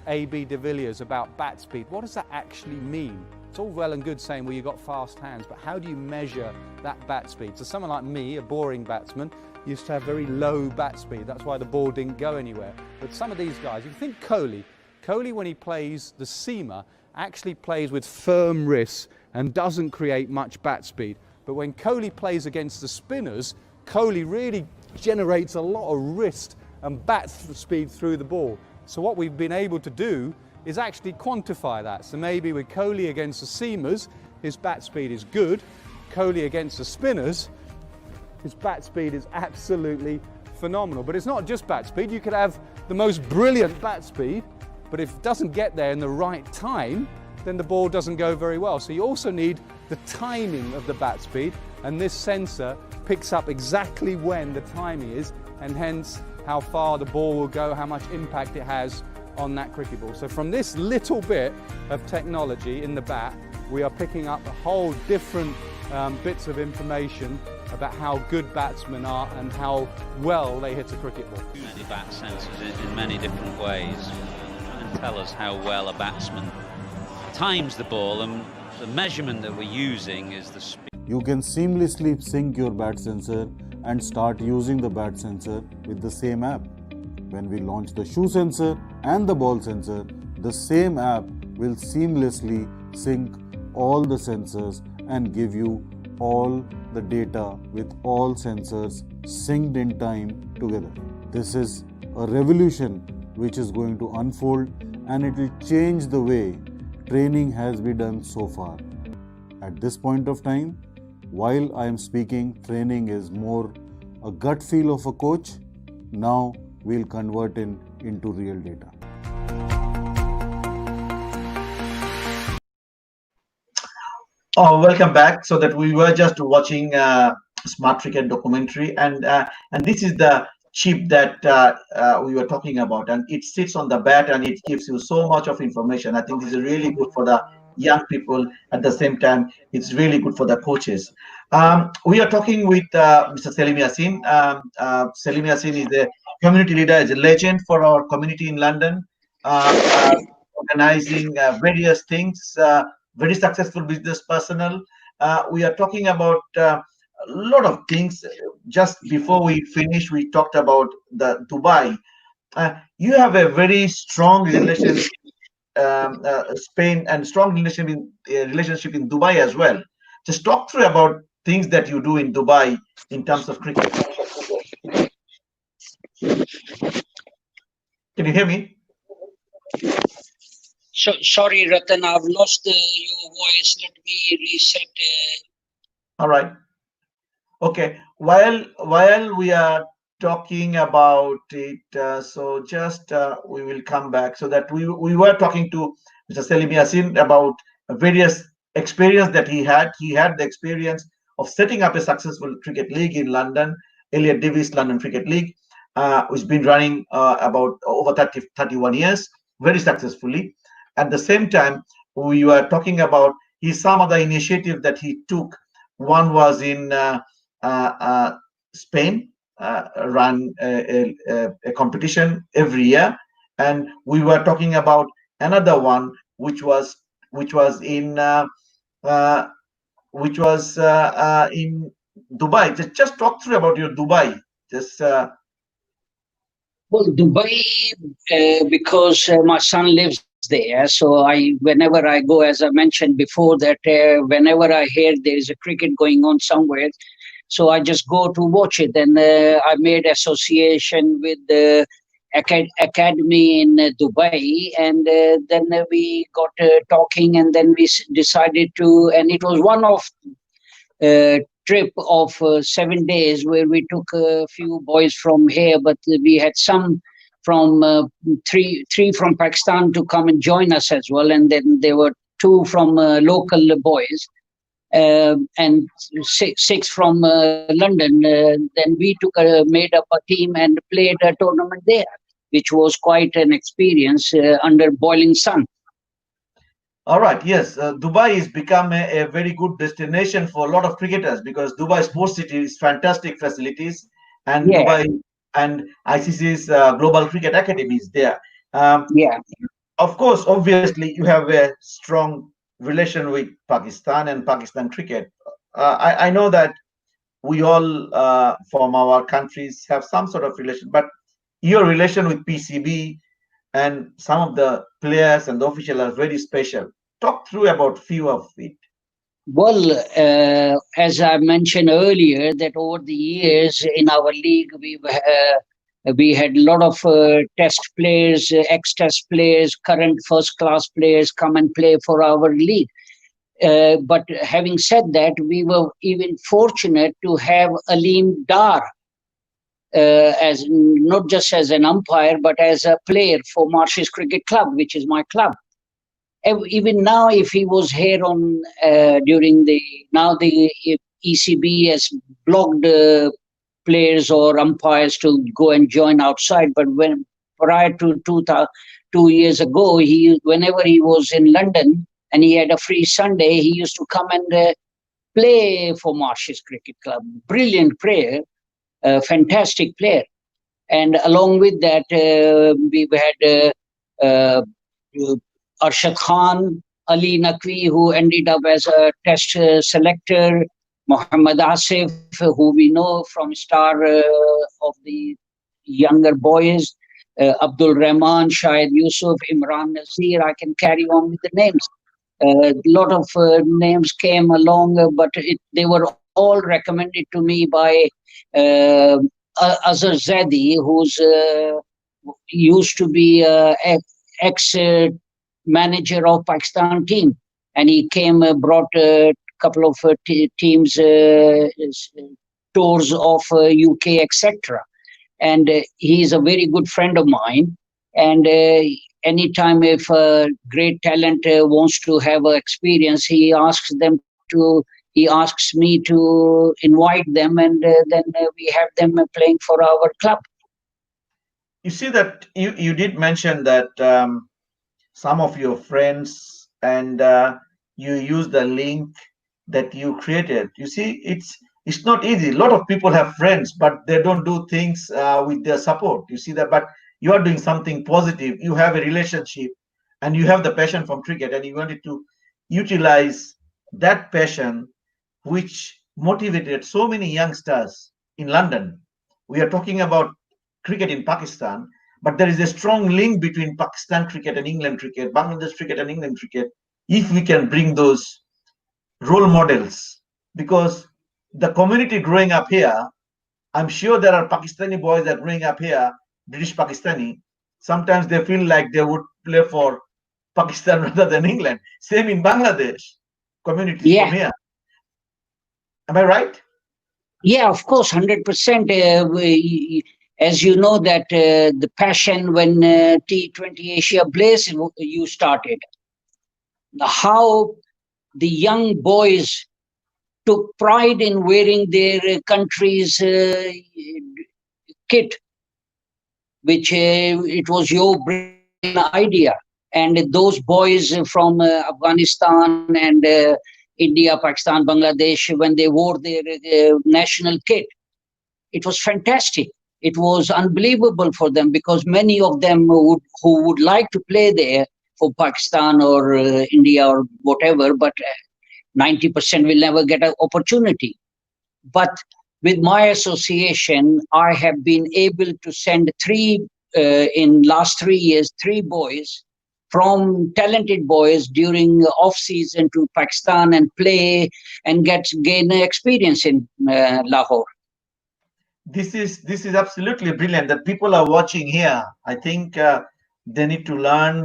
Speaker 7: AB de Villiers about bat speed. What does that actually mean? It's all well and good saying, well, you've got fast hands, but how do you measure that bat speed? So someone like me, a boring batsman, used to have very low bat speed. That's why the ball didn't go anywhere. But some of these guys, if you think Kohli when he plays the seamer, actually plays with firm wrists and doesn't create much bat speed. But when Kohli plays against the spinners, Kohli really generates a lot of wrist and bat speed through the ball. So what we've been able to do is actually quantify that. So maybe with Kohli against the seamers, his bat speed is good. Kohli against the spinners, his bat speed is absolutely phenomenal. But it's not just bat speed. You could have the most brilliant bat speed, but if it doesn't get there in the right time, then the ball doesn't go very well. So you also need the timing of the bat speed, and this sensor picks up exactly when the timing is, and hence how far the ball will go, how much impact it has on that cricket ball. So from this little bit of technology in the bat, we are picking up a whole different bits of information about how good batsmen are and how well they hit a cricket ball.
Speaker 8: Many bat sensors in many different ways, and tell us how well a batsman times the ball, and the measurement that we're using is the speed.
Speaker 4: You can seamlessly sync your bat sensor and start using the bat sensor with the same app. When we launch the shoe sensor and the ball sensor, the same app will seamlessly sync all the sensors and give you all the data with all sensors synced in time together. This is a revolution which is going to unfold, and it will change the way training has been done so far. At this point of time, while I am speaking, training is more a gut feel of a coach. Now we'll convert it into real data.
Speaker 1: Oh, welcome back. So that we were just watching Smart Cricket documentary, and this is the chip that we were talking about, and it sits on the bat and it gives you so much of information. I think this is really good for the young people. At the same time, it's really good for the coaches. We are talking with Mr. Salim Yasin. Salim Yasin is a community leader, is a legend for our community in London, organizing various things, very successful business personnel. We are talking about a lot of things. Just before we finish, we talked about the Dubai. You have a very strong relationship, Spain, and strong relationship in Dubai as well. Just talk through about things that you do in Dubai in terms of cricket. Can you hear me?
Speaker 2: Sorry, Ratan, I've lost your voice. Let me reset.
Speaker 1: All right. Okay. While we are talking about it, so just we will come back. So that we were talking to Mr. Salim Yasin about various experience that he had. He had the experience of setting up a successful cricket league in London, Elliott Davis London Cricket League, which has been running about over 31 years, very successfully. At the same time, we were talking about some of the initiative that he took. One was in Spain, run a competition every year, and we were talking about another one which was in Dubai. Just talk through about your Dubai. Just
Speaker 2: Well, Dubai, because my son lives there, so whenever I go, as I mentioned before, that whenever I hear there is a cricket going on somewhere, so I just go to watch it. And I made association with the academy in Dubai, and then we got talking, and then we decided to, and it was one of trip of 7 days where we took a few boys from here, but we had some from three from Pakistan to come and join us as well, and then there were two from local boys. And six from London. Then we made up a team and played a tournament there, which was quite an experience under boiling sun.
Speaker 1: All right, yes, Dubai has become a very good destination for a lot of cricketers because Dubai Sports City is fantastic facilities, and
Speaker 2: Yeah,
Speaker 1: Dubai and ICC's Global Cricket Academy is there.
Speaker 2: yeah.
Speaker 1: Of course, obviously, you have a strong relation with Pakistan and Pakistan cricket. I know that we all from our countries have some sort of relation, but your relation with PCB and some of the players and the officials are very special. Talk through about few of it.
Speaker 2: Well, as I mentioned earlier, that over the years in our league, we had a lot of test players, ex-test players, current first-class players come and play for our league. But having said that, we were even fortunate to have Aleem Dar as not just as an umpire, but as a player for Marshes Cricket Club, which is my club. Even now, if he was here on during the ECB has blocked players or umpires to go and join outside. But when prior to 2 years ago, whenever he was in London and he had a free Sunday, he used to come and play for Marshes Cricket Club. Brilliant player, fantastic player. And along with that, we've had Arshad Khan, Ali Naqvi, who ended up as a test selector, Mohammad Asif, who we know from star of the younger boys, Abdul Rahman, Shahid Yusuf, Imran Nazir. I can carry on with the names. A lot of names came along, but they were all recommended to me by Azhar Zaidi, who's used to be ex manager of Pakistan team, and he came brought a couple of teams tours of UK, etc. And he is a very good friend of mine. And anytime if a great talent wants to have experience, he asks me to invite them, and then we have them playing for our club.
Speaker 1: You see that you did mention that some of your friends and you use the link that you created. You see, it's not easy. A lot of people have friends, but they don't do things with their support. You see that, but you are doing something positive. You have a relationship, and you have the passion from cricket, and you wanted to utilize that passion, which motivated so many youngsters in London. We are talking about cricket in Pakistan, but there is a strong link between Pakistan cricket and England cricket, Bangladesh cricket and England cricket, if we can bring those role models. Because the community growing up here, I'm sure there are Pakistani boys that are growing up here, British Pakistani. Sometimes they feel like they would play for Pakistan rather than England. Same in Bangladesh communities from here. Am I right?
Speaker 2: Yeah, of course, 100%. As you know that the passion when T20 Asia Blaze you started, how the young boys took pride in wearing their country's kit, which it was your brilliant idea. And those boys from Afghanistan and India, Pakistan, Bangladesh, when they wore their national kit, it was fantastic. It was unbelievable for them because many of them who would like to play there for Pakistan or India or whatever, but 90% will never get an opportunity. But with my association, I have been able to send 3 in last 3 years, 3 boys from talented boys during off season to Pakistan and play and gain experience in Lahore.
Speaker 1: This is absolutely brilliant that people are watching here. I think they need to learn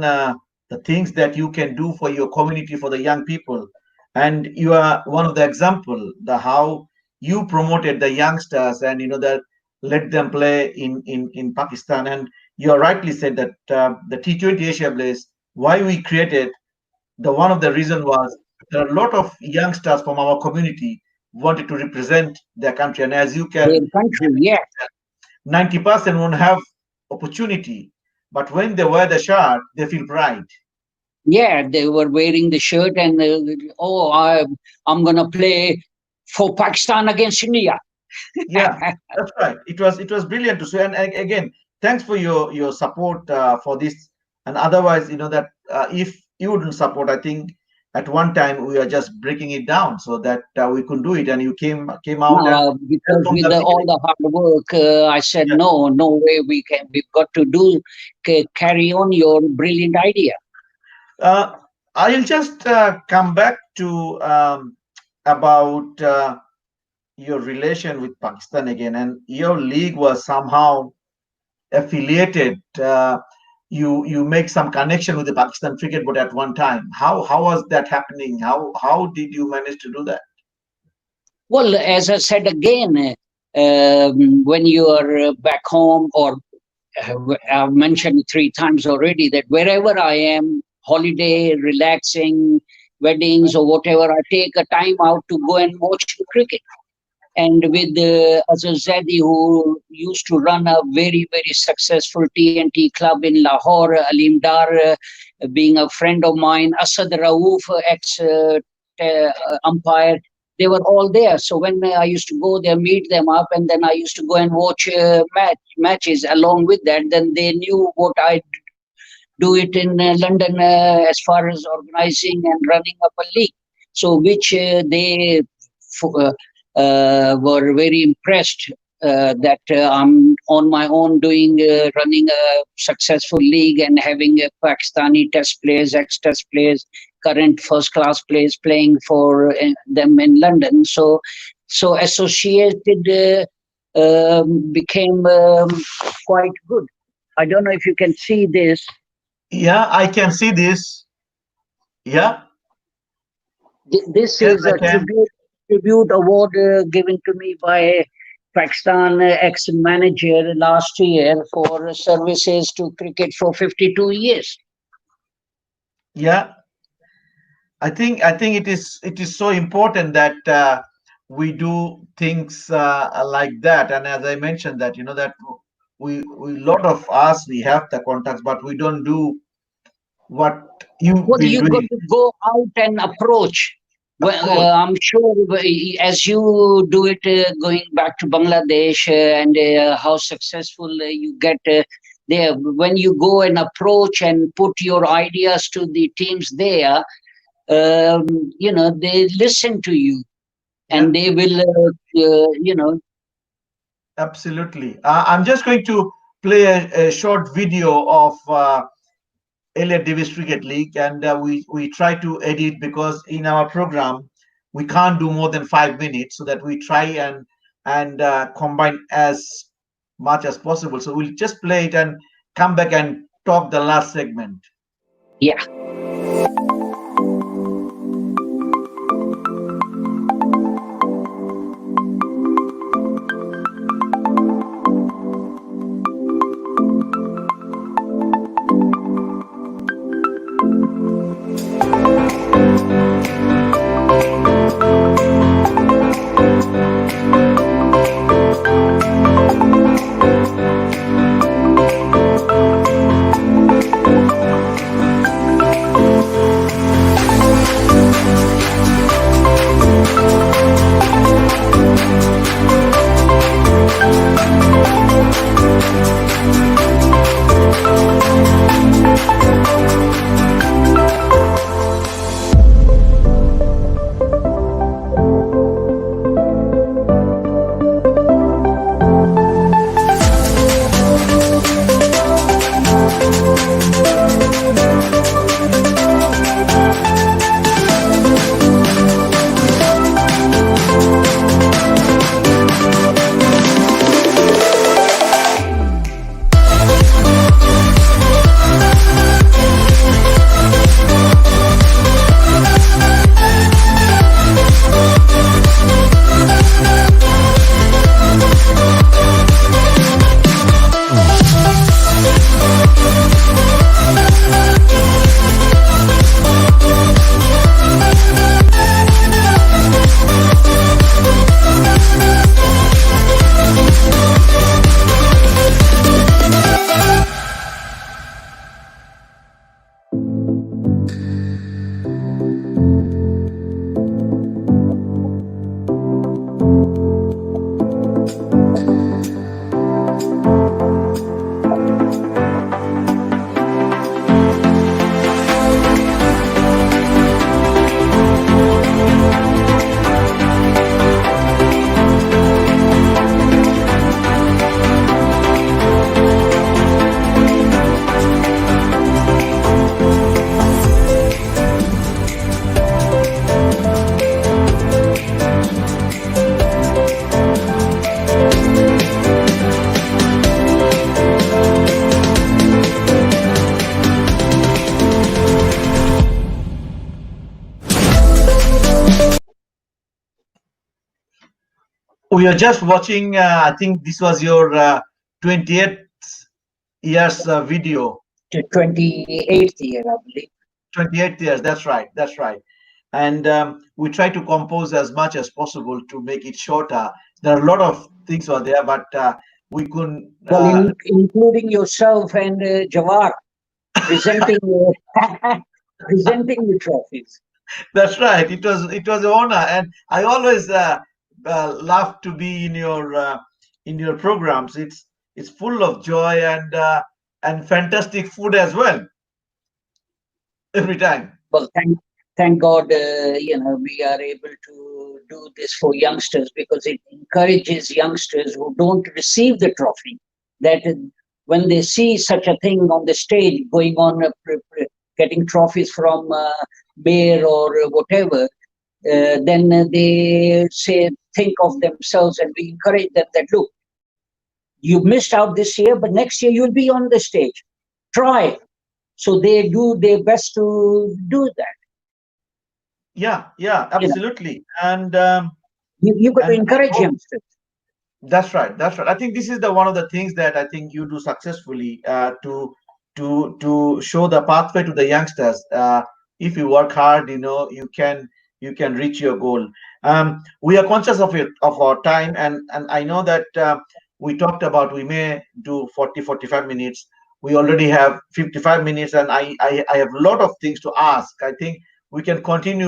Speaker 1: the things that you can do for your community, for the young people. And you are one of the example, the how you promoted the youngsters and that let them play in Pakistan. And you are rightly said that the T20 Asia Blaze, why we created, the one of the reason was there are a lot of youngsters from our community wanted to represent their country. And as you
Speaker 2: Their
Speaker 1: can,
Speaker 2: country, yeah.
Speaker 1: 90% won't have opportunity, but when they wear the shirt, they feel pride.
Speaker 2: Yeah, they were wearing the shirt and I'm gonna play for Pakistan against India.
Speaker 1: Yeah, that's right. It was brilliant to see. And again, thanks for your support for this. And otherwise, that if you wouldn't support, I think at one time we were just breaking it down so that we could do it. And you came out and
Speaker 2: Because
Speaker 1: from
Speaker 2: with
Speaker 1: the
Speaker 2: all
Speaker 1: beginning.
Speaker 2: the hard work, I said
Speaker 1: Yeah.
Speaker 2: no way we've got to do carry on your brilliant idea.
Speaker 1: I'll just come back to about your relation with Pakistan again, and your league was somehow affiliated. You make some connection with the Pakistan cricket board at one time. How was that happening? How did you manage to do that?
Speaker 2: Well, as I said again, when you are back home, or I've mentioned 3 times already that wherever I am, holiday, relaxing, weddings, or whatever, I take a time out to go and watch the cricket. And with Azhar Zaidi, who used to run a very, very successful TNT club in Lahore, Alim Dar being a friend of mine, Asad Rauf, ex-umpire, they were all there. So when I used to go there, meet them up, and then I used to go and watch matches along with that. Then they knew what I do it in London as far as organizing and running up a league. So which they were very impressed that I'm on my own doing running a successful league and having Pakistani test players, ex-test players, current first-class players playing for them in London. So associated became quite good. I don't know if you can see this.
Speaker 1: Yeah, I can see this. Yeah.
Speaker 2: This
Speaker 1: Yes,
Speaker 2: is
Speaker 1: I
Speaker 2: a
Speaker 1: can.
Speaker 2: tribute award given to me by Pakistan ex-manager last year for services to cricket for 52 years.
Speaker 1: Yeah. I think it is so important that we do things like that. And as I mentioned that that we lot of us we have the contacts, but we don't do what you've
Speaker 2: Well,
Speaker 1: been
Speaker 2: you got
Speaker 1: doing.
Speaker 2: to go out and approach.
Speaker 1: Of
Speaker 2: Well,
Speaker 1: course.
Speaker 2: I'm sure as you do it going back to Bangladesh and how successful you get there, when you go and approach and put your ideas to the teams there, they listen to you
Speaker 1: Yeah,
Speaker 2: and they will,
Speaker 1: absolutely. I'm just going to play a short video of Elliott Davis Cricket League, and we try to edit because in our program we can't do more than 5 minutes, so that we try and combine as much as possible. So we'll just play it and come back and talk the last segment.
Speaker 2: yeah.
Speaker 1: We are just watching, I think this was your 28th years video.
Speaker 2: 28th year, I believe.
Speaker 1: 28 years, that's right, that's right. And we try to compose as much as possible to make it shorter. There are a lot of things over there, but we couldn't.
Speaker 2: Well, including yourself and Jawar presenting presenting the trophies.
Speaker 1: That's right. It was an honor, and I always love to be in your programs. It's full of joy and fantastic food as well every time.
Speaker 2: Well, thank God, we are able to do this for youngsters because it encourages youngsters who don't receive the trophy that when they see such a thing on the stage going on, getting trophies from mayor or whatever, then they think of themselves, and we encourage them that look, you missed out this year, but next year you'll be on the stage. Try. So they do their best to do that.
Speaker 1: Yeah, absolutely. And
Speaker 2: you've got to encourage youngsters.
Speaker 1: That's right. That's right. I think this is one of the things that I think you do successfully to show the pathway to the youngsters. If you work hard, you can reach your goal. We are conscious of our time, and I know that we talked about we may do 40-45 minutes. We already have 55 minutes, and I have a lot of things to ask. I think we can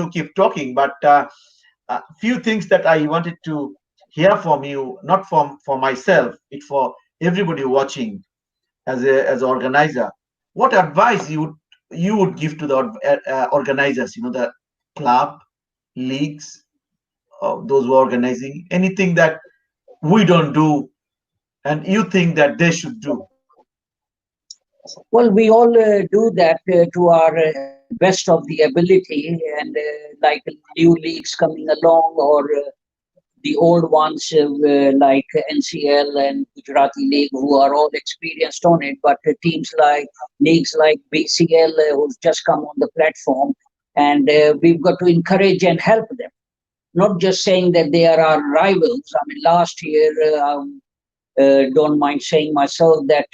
Speaker 1: keep talking, but a few things that I wanted to hear from you, not for myself, it's for everybody watching as an organizer. What advice you would give to the organizers, the club, leagues, those who are organizing, anything that we don't do and you think that they should do?
Speaker 2: Well, we all do that to our best of the ability, and like new leagues coming along, or the old ones like NCL and Gujarati League, who are all experienced on it, but leagues like BCL who've just come on the platform, and we've got to encourage and help them. Not just saying that they are our rivals. I mean, last year, don't mind saying myself that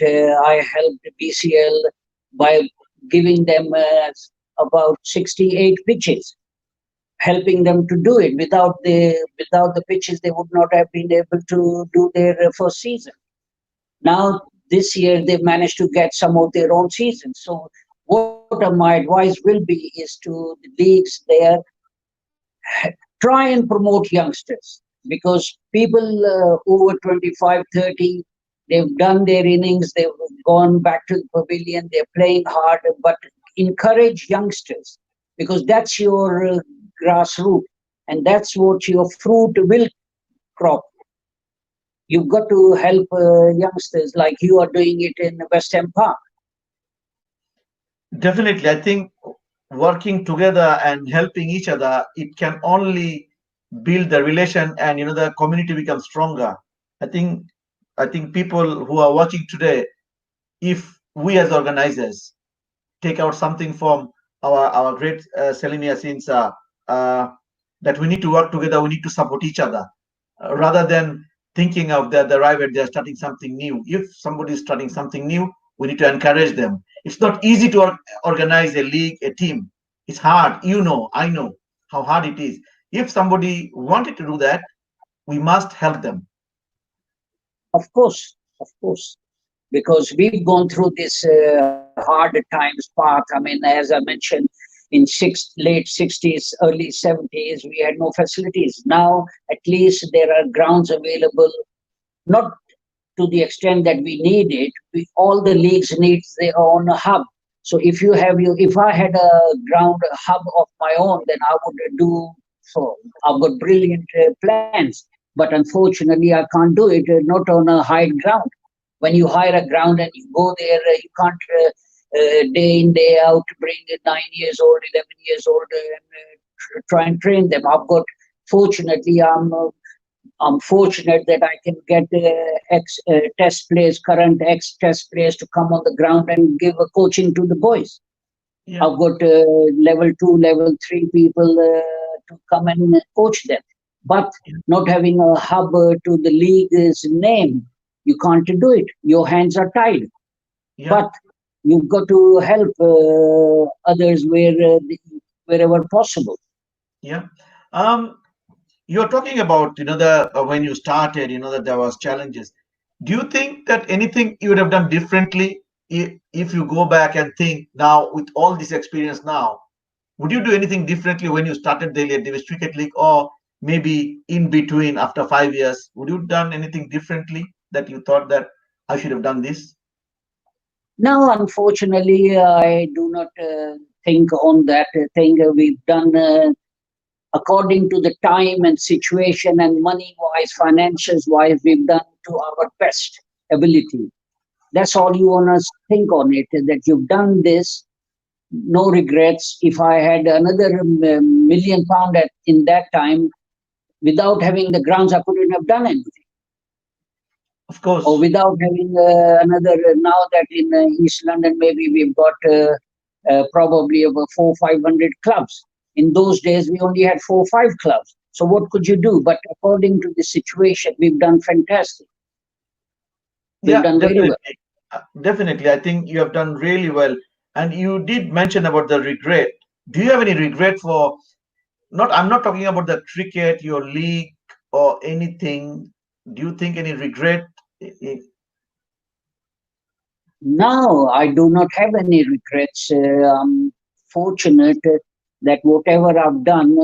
Speaker 2: I helped BCL by giving them about 68 pitches, helping them to do it. Without the pitches, they would not have been able to do their first season. Now, this year, they've managed to get some of their own seasons. So what my advice will be is to the leagues there, try and promote youngsters, because people over 25, 30, they've done their innings, they've gone back to the pavilion, they're playing hard, but encourage youngsters, because that's your grassroots, and that's what your fruit will crop. You've got to help youngsters like you are doing it in West Ham Park.
Speaker 1: Definitely. I think working together and helping each other, it can only build the relation, and the community becomes stronger. I think people who are watching today, if we as organizers take out something from our great Salim Yasin's that we need to work together, we need to support each other, rather than thinking of the rival, they're starting something new. If somebody is starting something new, we need to encourage them. It's not easy to organize a league, a team. It's hard. I know how hard it is. If somebody wanted to do that, we must help them.
Speaker 2: Of course, because we've gone through this hard times path. I mean, as I mentioned, in late 60s, early 70s, we had no facilities. Now, at least there are grounds available, not to the extent that we need it. All the leagues need their own hub. So if I had a ground hub of my own, then I would do so. I've got brilliant plans, but unfortunately, I can't do it. Not on a high ground. When you hire a ground and you go there, you can't day in, day out bring 9 years old, 11 years old, and try and train them. Fortunately, I'm fortunate that I can get current ex-test players to come on the ground and give a coaching to the boys. Yeah. I've got level 2, level 3 people to come and coach them. But not having a hub to the league's name, you can't do it. Your hands are tied.
Speaker 1: Yeah.
Speaker 2: But you've got to help others wherever possible.
Speaker 1: Yeah. Um, you're talking about, the when you started, that there was challenges. Do you think that anything you would have done differently if you go back and think now with all this experience now? Would you do anything differently when you started the Elliott Davis Cricket League, or maybe in between after 5 years? Would you have done anything differently that you thought that I should have done this?
Speaker 2: Now, unfortunately, I do not think on that thing. We've done according to the time and situation and money wise, financials wise, we've done to our best ability. That's all you want to think on it, that you've done this, no regrets. If I had another £1 million in that time, without having the grounds, I couldn't have done anything.
Speaker 1: Of course.
Speaker 2: Or without having another, now that in East London, maybe we've got probably over 400-500 clubs. In those days, we only had 4 or 5 clubs. So what could you do? But according to the situation, we've done fantastic. We've done very well.
Speaker 1: Definitely. I think you have done really well. And you did mention about the regret. Do you have any regret for I'm not talking about the cricket, your league, or anything. Do you think any regret?
Speaker 2: No, I do not have any regrets. I'm fortunate that whatever I've done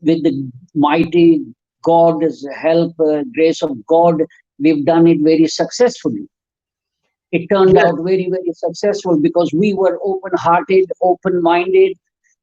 Speaker 2: with the mighty God's help, grace of God, we've done it very successfully. It turned out very, very successful because we were open-hearted, open-minded,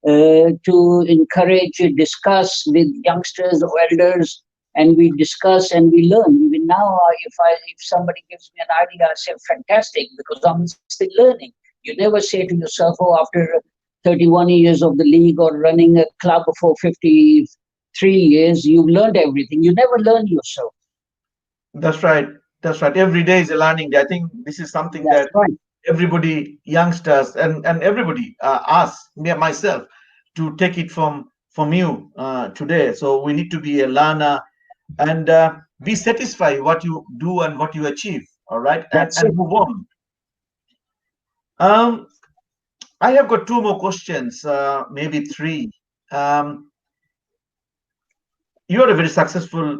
Speaker 2: to encourage, discuss with youngsters or elders, and we discuss and we learn. Even now, if somebody gives me an idea, I say fantastic, because I'm still learning. You never say to yourself, oh, after 31 years of the league or running a club for 53 years, you've learned everything. You never learn yourself.
Speaker 1: That's right. That's right. Every day is a learning day. I think this is something that everybody, youngsters, and everybody, us, me and myself, to take it from you today. So we need to be a learner and be satisfied what you do and what you achieve. All right, and move on. I have got 2 more questions, maybe 3. You are a very successful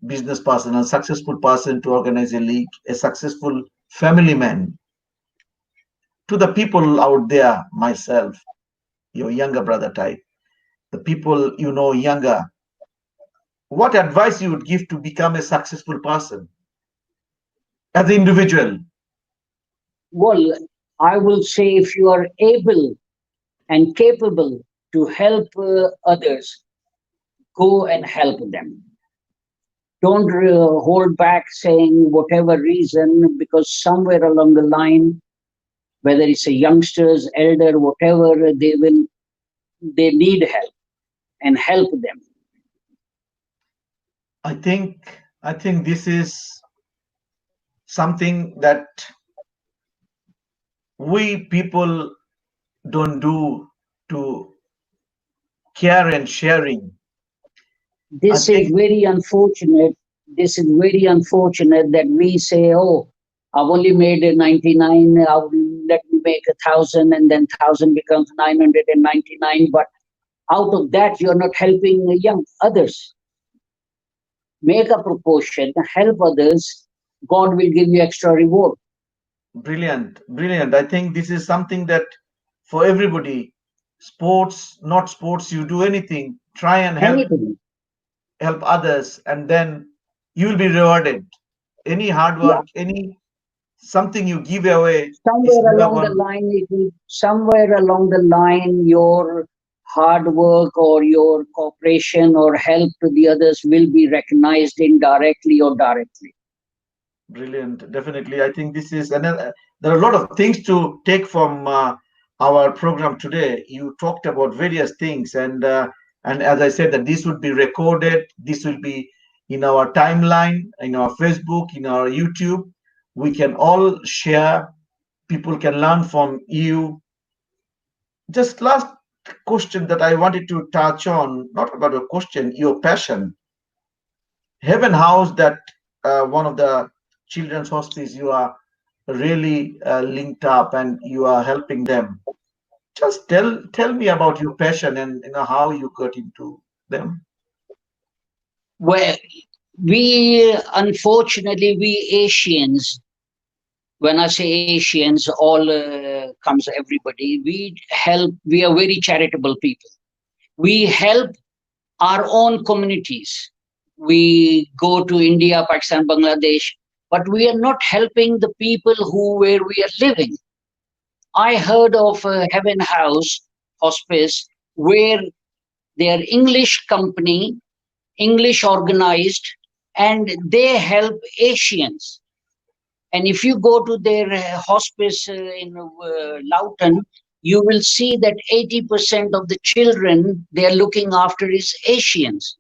Speaker 1: business person, a successful person to organize a league, a successful family man. To the people out there, myself, your younger brother type, the people younger, what advice you would give to become a successful person as an individual?
Speaker 2: Well, I will say, if you are able and capable to help others, go and help them. Don't hold back saying whatever reason, because somewhere along the line, whether it's a youngsters, elder, whatever, they need help, and help them.
Speaker 1: I think this is something that we people don't do, to care and sharing.
Speaker 2: This is very unfortunate. This is very unfortunate that we say, oh, I've only made 99, let me make 1,000, and then 1,000 becomes 999. But out of that, you're not helping young others. Make a proportion, help others. God will give you extra reward.
Speaker 1: Brilliant, brilliant. I think this is something that for everybody, sports, not sports, you do anything, try and help others, and then you will be rewarded. Any hard work, any something you give away,
Speaker 2: somewhere along the line, your hard work or your cooperation or help to the others will be recognized indirectly or directly.
Speaker 1: Brilliant. Definitely. I think this is another. There are a lot of things to take from our program today. You talked about various things, and as I said, that this would be recorded. This will be in our timeline, in our Facebook, in our YouTube. We can all share. People can learn from you. Just last question that I wanted to touch on, not about a question, your passion. Heaven House, that one of the children's hospice, you are really linked up and you are helping them. Just tell me about your passion and how you got into them.
Speaker 2: Well, we unfortunately, we Asians, when I say Asians, all comes everybody. We are very charitable people. We help our own communities. We go to India, Pakistan, Bangladesh, but we are not helping the people where we are living. I heard of a Heaven House hospice where they are English company, English organized, and they help Asians. And if you go to their hospice in Loughton, you will see that 80% of the children they are looking after is Asians.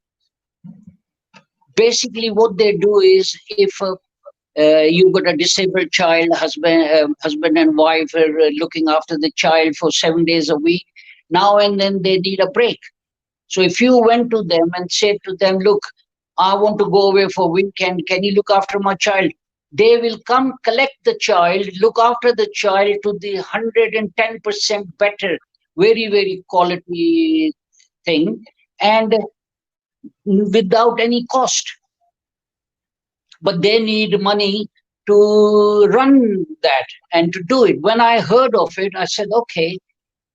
Speaker 2: Basically, what they do is if you've got a disabled child, husband and wife are looking after the child for 7 days a week, now and then they need a break. So if you went to them and said to them, look, I want to go away for a weekend, can you look after my child? They will come collect the child, look after the child to the 110% better, very, very quality thing, and without any cost. But they need money to run that and to do it. When I heard of it, I said, okay,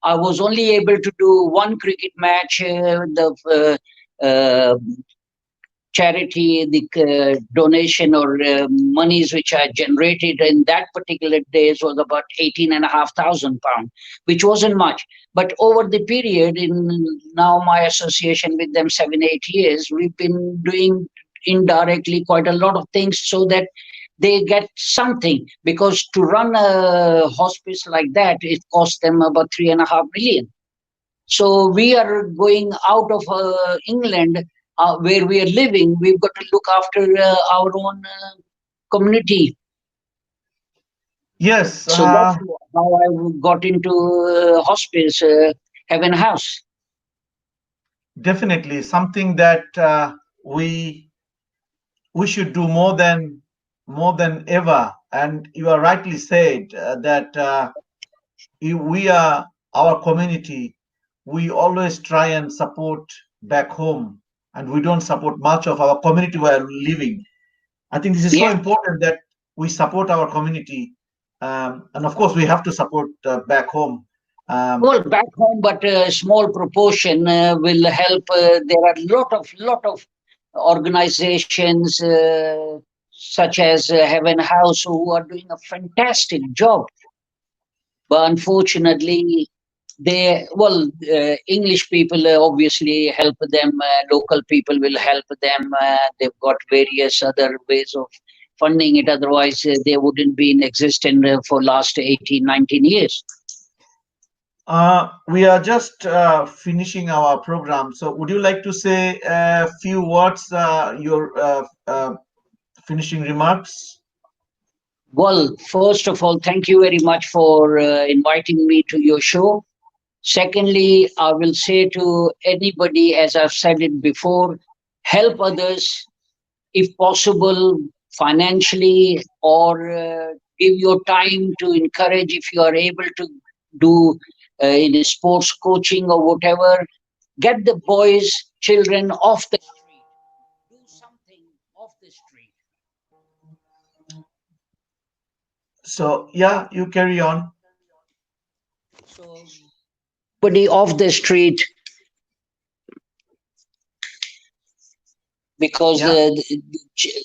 Speaker 2: I was only able to do one cricket match. The charity, the donation or monies which I generated in that particular days was about 18,500 pounds, which wasn't much. But over the period, in now my association with them 7-8 years, we've been doing indirectly quite a lot of things so that they get something, because to run a hospice like that, it costs them about 3.5 million. So we are going out of England, where we are living. We've got to look after our own community.
Speaker 1: Yes.
Speaker 2: So that's how I got into hospice, Heaven House.
Speaker 1: Definitely something that we should do more than ever. And you are rightly said that we are our community. We always try and support back home, and we don't support much of our community where we're living. I think this is so important that we support our community, and of course we have to support back home.
Speaker 2: Well, back home, but a small proportion will help. There are lot of organizations such as Heaven House who are doing a fantastic job. But unfortunately, English people obviously help them. Local people will help them. They've got various other ways of funding it. Otherwise, they wouldn't be in existence for last 18, 19 years.
Speaker 1: We are just finishing our program. So would you like to say a few words, your finishing remarks?
Speaker 2: Well, first of all, thank you very much for inviting me to your show. Secondly, I will say to anybody, as I've said it before, help others if possible, financially, or give your time to encourage if you are able to do in sports coaching or whatever. Get the boys, children off the street. Do something off the street.
Speaker 1: So yeah, you carry on.
Speaker 2: So, everybody off the street, because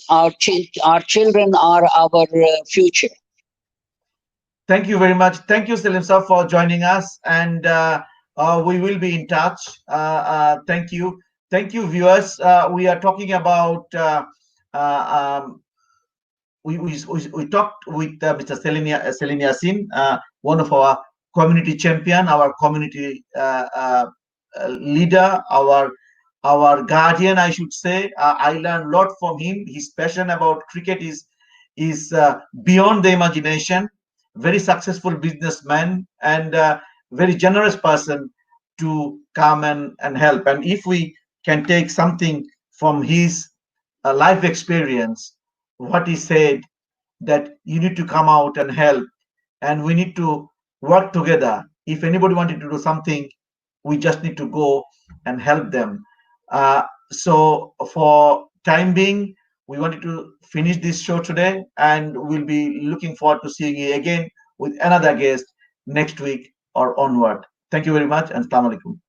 Speaker 2: our children are our future.
Speaker 1: Thank you very much. Thank you, Salim sir, for joining us, and we will be in touch. Thank you. Thank you, viewers. We are talking about we talked with Mr. Salim Yasin, one of our community champion, our community leader, our guardian, I should say. I learned a lot from him. His passion about cricket is beyond the imagination. Very successful businessman and very generous person to come and help. And if we can take something from his life experience, what he said, that you need to come out and help, and we need to work together. If anybody wanted to do something, we just need to go and help them. So for time being, we wanted to finish this show today, and we'll be looking forward to seeing you again with another guest next week or onward. Thank you very much, and Assalamu alaikum.